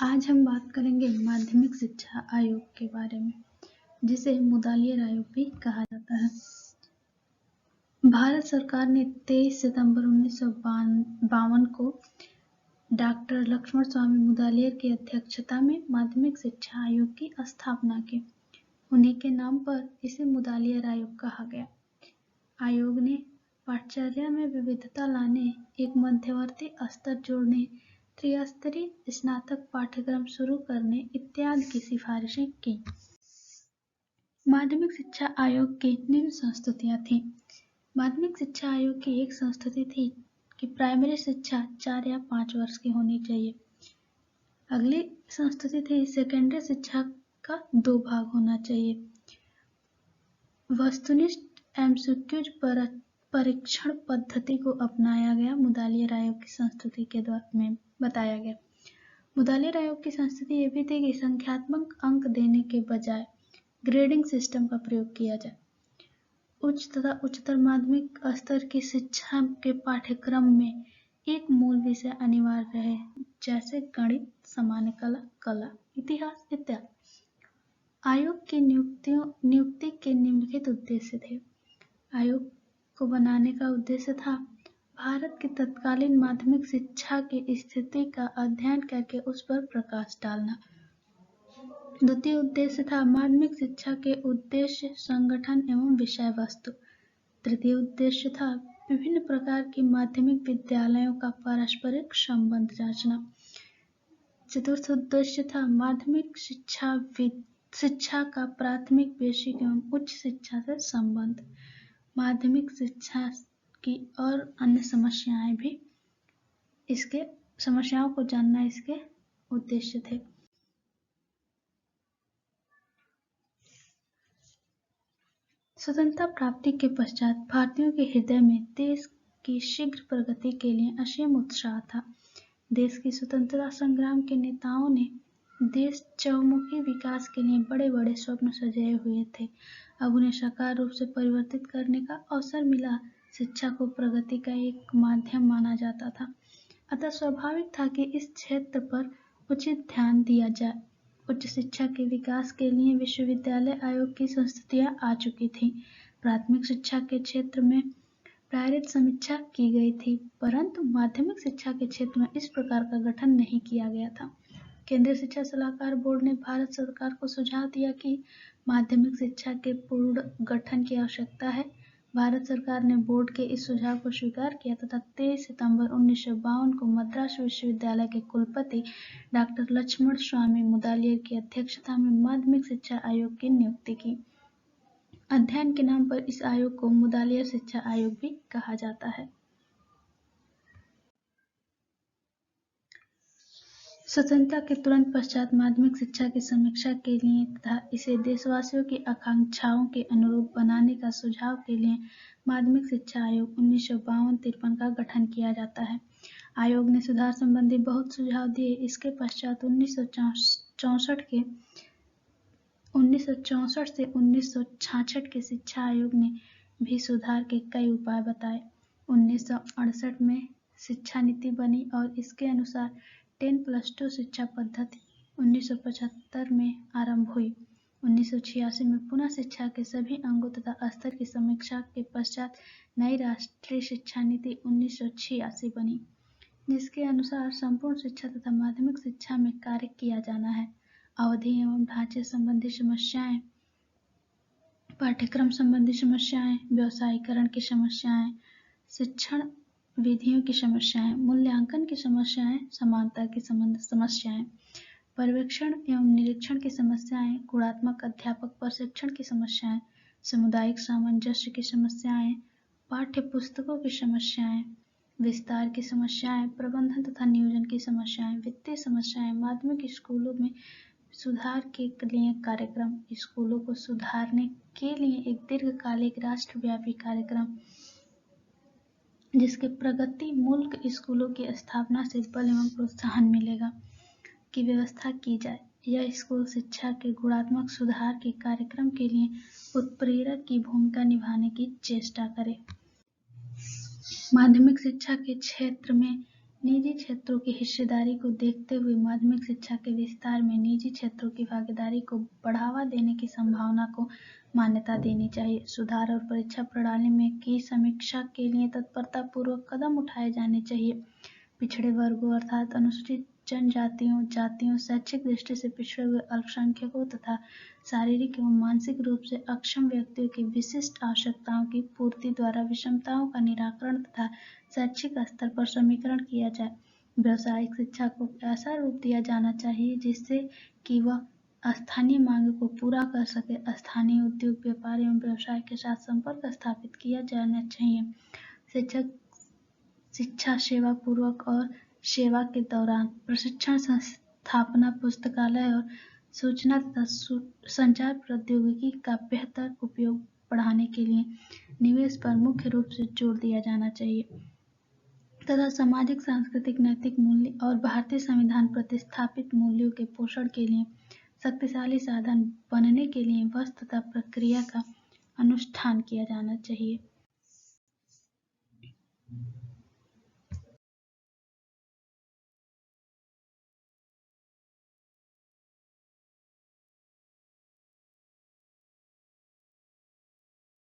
आज हम बात करेंगे माध्यमिक शिक्षा आयोग के बारे में, जिसे मुदालियर आयोग भी कहा जाता है। भारत सरकार ने 23 सितंबर 1952 को डॉक्टर लक्ष्मण स्वामी मुदालियर की अध्यक्षता में माध्यमिक शिक्षा आयोग की स्थापना की। उन्हीं के नाम पर इसे मुदालियर आयोग कहा गया। आयोग ने पाठचर्या में विविधता लाने, एक मध्यवर्ती स्तर जोड़ने, त्रिस्तरीय स्नातक पाठ्यक्रम शुरू करने इत्यादि की सिफारिशें की। माध्यमिक शिक्षा आयोग की निम्न संस्तुतियां थीं। माध्यमिक शिक्षा आयोग की एक संस्तुति थी कि प्राइमरी शिक्षा 4 या 5 वर्ष की होनी चाहिए। अगली संस्तुति थी सेकेंडरी शिक्षा का 2 भाग होना चाहिए। वस्तुनिष्ठ एमसीक्यूज परीक्षण पद्धति को अपनाया गया। मुदालियर आयोग की संस्तुति के द्वारा में बताया गया। मुदालियर आयोग की संस्तुति ये भी थी कि संख्यात्मक अंक देने के बजाय ग्रेडिंग सिस्टम का प्रयोग किया जाए। उच्च तथा उच्चतर माध्यमिक स्तर की शिक्षा के पाठ्यक्रम में एक मूल विषय अनिवार्य रहे, जैसे गणित, सामान्य कला, कला, इतिहास इत्यादि। आयोग की नियुक्ति के निम्नलिखित उद्देश्य थे। आयोग को बनाने का उद्देश्य था भारत की तत्कालीन माध्यमिक शिक्षा की स्थिति का अध्ययन करके उस पर प्रकाश डालना। द्वितीय उद्देश्य था माध्यमिक शिक्षा के उद्देश्य, संगठन एवं विषय वस्तु। तृतीय उद्देश्य था विभिन्न प्रकार की माध्यमिक विद्यालयों का पारस्परिक संबंध जांचना। चतुर्थ उद्देश्य था माध्यमिक शिक्षा का प्राथमिक, बेसिक एवं उच्च शिक्षा से संबंध। माध्यमिक शिक्षा की और अन्य समस्याएं भी समस्याओं को जानना इसके उद्देश्य थे। स्वतंत्रता प्राप्ति के पश्चात भारतीयों के हृदय में देश की शीघ्र प्रगति के लिए असीम उत्साह था। देश की स्वतंत्रता संग्राम के नेताओं ने देश चहुमुखी विकास के लिए बड़े बड़े स्वप्न सजाए हुए थे। अब उन्हें साकार रूप से परिवर्तित करने का अवसर मिला। शिक्षा को प्रगति का एक माध्यम माना जाता था, अतः स्वाभाविक था कि इस क्षेत्र पर उचित ध्यान दिया जाए। उच्च शिक्षा के विकास के लिए विश्वविद्यालय आयोग की संस्तुतियां आ चुकी थीं। प्राथमिक शिक्षा के क्षेत्र में प्रायोरित समीक्षा की गई थी, परंतु माध्यमिक शिक्षा के क्षेत्र में इस प्रकार का गठन नहीं किया गया था। केंद्रीय शिक्षा सलाहकार बोर्ड ने भारत सरकार को सुझाव दिया कि माध्यमिक शिक्षा के पूर्ण गठन की आवश्यकता है। भारत सरकार ने बोर्ड के इस सुझाव को स्वीकार किया तथा 23 सितंबर 1952 को मद्रास विश्वविद्यालय के कुलपति डॉक्टर लक्ष्मण स्वामी मुदालियर की अध्यक्षता में माध्यमिक शिक्षा आयोग की नियुक्ति की। अध्ययन के नाम पर इस आयोग को मुदालियर शिक्षा आयोग भी कहा जाता है। स्वतंत्रता के तुरंत पश्चात माध्यमिक शिक्षा की समीक्षा के लिए तथा इसे देशवासियों की आकांक्षाओं के अनुरूप बनाने का सुझाव के लिए माध्यमिक शिक्षा आयोग 1952-53 का गठन किया जाता है। आयोग ने सुधार संबंधी बहुत सुझाव दिए। इसके पश्चात 1964 से 1966 के शिक्षा आयोग ने भी सुधार के कई उपाय बताए। 1968 में शिक्षा नीति बनी और इसके अनुसार 10+2 शिक्षा पद्धति 1975 में आरंभ हुई। 1986 में पुनः शिक्षा के सभी अंगों तथा स्तर की समीक्षा के पश्चात नई राष्ट्रीय शिक्षा नीति 1986 बनी, जिसके अनुसार संपूर्ण शिक्षा तथा माध्यमिक शिक्षा में कार्य किया जाना है। अवधि एवं ढांचे संबंधी समस्याएं, पाठ्यक्रम संबंधी समस्याएं, व्यवसायीकरण की समस्याएं, शिक्षण विधियों की समस्याएं, मूल्यांकन की समस्याएं, समानता की समस्याएं, पर्यवेक्षण एवं निरीक्षण की समस्याएं, गुणात्मक अध्यापक प्रशिक्षण की समस्याएं, सामुदायिक सामंजस्य की समस्याएं, पाठ्य पुस्तकों की समस्याएं, विस्तार की समस्याएं, प्रबंधन तथा नियोजन की समस्याएं, वित्तीय समस्याएं, माध्यमिक स्कूलों में सुधार के लिए कार्यक्रम, स्कूलों को सुधारने के लिए एक दीर्घकालिक राष्ट्रव्यापी कार्यक्रम जिसके प्रगति मूलक स्कूलों की स्थापना से बल एवं प्रोत्साहन मिलेगा की व्यवस्था की जाए। यह स्कूल शिक्षा के गुणात्मक सुधार के कार्यक्रम के लिए उत्प्रेरक की भूमिका निभाने की चेष्टा करे। माध्यमिक शिक्षा के क्षेत्र में निजी क्षेत्रों की हिस्सेदारी को देखते हुए माध्यमिक शिक्षा के विस्तार में निजी क्षेत्रों की भागीदारी को बढ़ावा देने की संभावना को मान्यता देनी चाहिए। सुधार और परीक्षा प्रणाली में की समीक्षा के लिए तत्परतापूर्वक कदम उठाए जाने चाहिए। पिछड़े वर्गों अर्थात अनुसूचित जनजातियों, जातियों, शैक्षिक दृष्टि से पिछड़े हुए अल्पसंख्यकों तथा शारीरिक एवं मानसिक रूप से अक्षम व्यक्तियों की विशिष्ट आवश्यकताओं की पूर्ति द्वारा विषमताओं का निराकरण तथा शैक्षिक स्तर पर समीकरण किया जाए। व्यावसायिक शिक्षा को ऐसा रूप दिया जाना चाहिए जिससे कि वह स्थानीय मांग को पूरा कर सके। स्थानीय उद्योग, व्यापार एवं व्यवसाय के साथ संपर्क स्थापित किया जाना चाहिए। शिक्षक शिक्षा सेवा पूर्वक और सेवा के दौरान प्रशिक्षण स्थापना, पुस्तकालय और सूचना तथा संचार प्रौद्योगिकी का बेहतर उपयोग बढ़ाने के लिए निवेश पर मुख्य रूप से जोर दिया जाना चाहिए तथा सामाजिक, सांस्कृतिक, नैतिक मूल्य और भारतीय संविधान प्रतिस्थापित मूल्यों के पोषण के लिए शक्तिशाली साधन बनने के लिए वस्तुतः प्रक्रिया का अनुष्ठान किया जाना चाहिए।